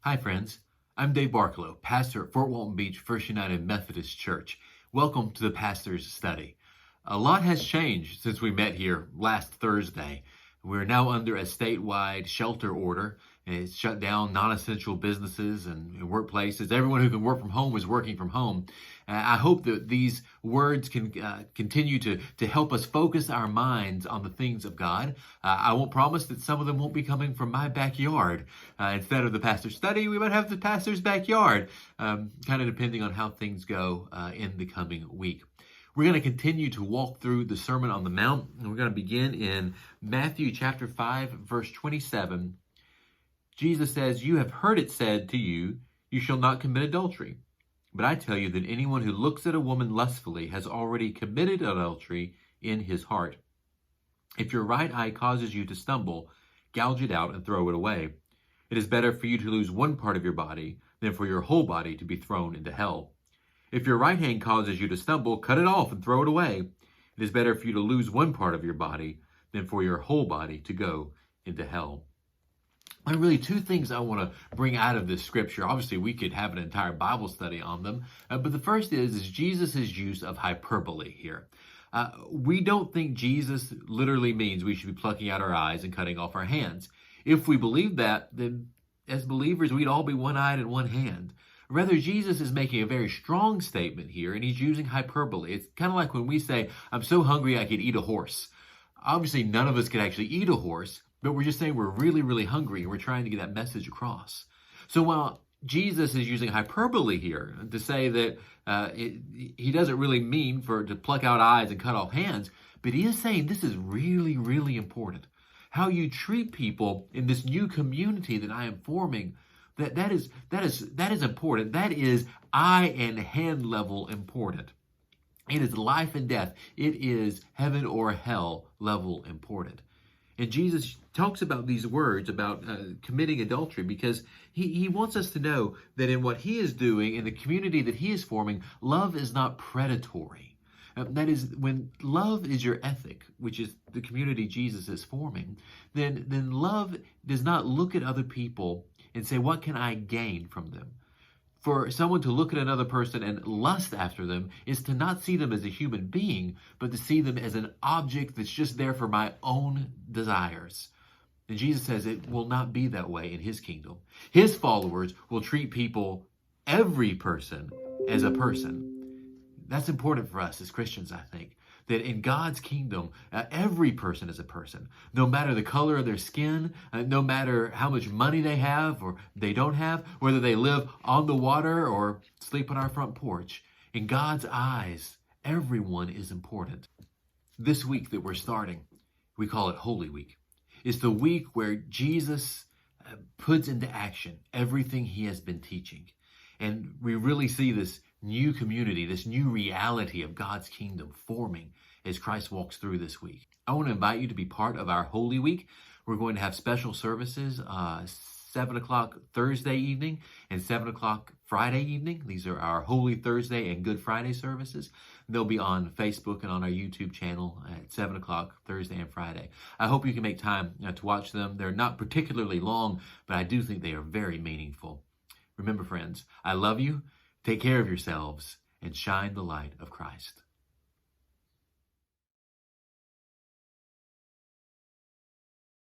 Hi, friends. I'm Dave Barklow, pastor at Fort Walton Beach First United Methodist Church. Welcome to the Pastor's Study. A lot has changed since we met here last Thursday. We're now under a statewide shelter order, and it's shut down non-essential businesses and workplaces. Everyone who can work from home is working from home. I hope that these words can continue to help us focus our minds on the things of God. I won't promise that some of them won't be coming from my backyard. Instead of the pastor's study, we might have the pastor's backyard, kind of depending on how things go in the coming week. We're going to continue to walk through the Sermon on the Mount, and we're going to begin in Matthew chapter 5, verse 27. Jesus says, "You have heard it said to you, you shall not commit adultery. But I tell you that anyone who looks at a woman lustfully has already committed adultery in his heart. If your right eye causes you to stumble, gouge it out and throw it away. It is better for you to lose one part of your body than for your whole body to be thrown into hell. If your right hand causes you to stumble, cut it off and throw it away. It is better for you to lose one part of your body than for your whole body to go into hell." And really, two things I want to bring out of this scripture. Obviously, we could have an entire Bible study on them. But the first is Jesus' use of hyperbole here. We don't think Jesus literally means we should be plucking out our eyes and cutting off our hands. If we believe that, then as believers, we'd all be one-eyed and one hand. Rather, Jesus is making a very strong statement here, and he's using hyperbole. It's kind of like when we say, "I'm so hungry I could eat a horse." Obviously, none of us could actually eat a horse, but we're just saying we're really, really hungry, and we're trying to get that message across. So while Jesus is using hyperbole here to say that he doesn't really mean to pluck out eyes and cut off hands, but he is saying this is really, really important. How you treat people in this new community that I am forming, that is important. That is eye and hand level important. It is life and death. It is heaven or hell level important. And Jesus talks about these words about committing adultery because he wants us to know that in what he is doing, in the community that he is forming, love is not predatory. That is, when love is your ethic, which is the community Jesus is forming, then love does not look at other people and say, "What can I gain from them?" For someone to look at another person and lust after them is to not see them as a human being, but to see them as an object that's just there for my own desires. And Jesus says it will not be that way in his kingdom. His followers will treat people, every person, as a person. That's important for us as Christians, I think. That in God's kingdom, every person is a person. No matter the color of their skin, no matter how much money they have or they don't have, whether they live on the water or sleep on our front porch. In God's eyes, everyone is important. This week that we're starting, we call it Holy Week. It's the week where Jesus puts into action everything he has been teaching. And we really see this new community, this new reality of God's kingdom forming as Christ walks through this week. I want to invite you to be part of our Holy Week. We're going to have special services, 7 o'clock Thursday evening and 7 o'clock Friday evening. These are our Holy Thursday and Good Friday services. They'll be on Facebook and on our YouTube channel at 7 o'clock Thursday and Friday. I hope you can make time to watch them. They're not particularly long, but I do think they are very meaningful. Remember, friends, I love you. Take care of yourselves and shine the light of Christ.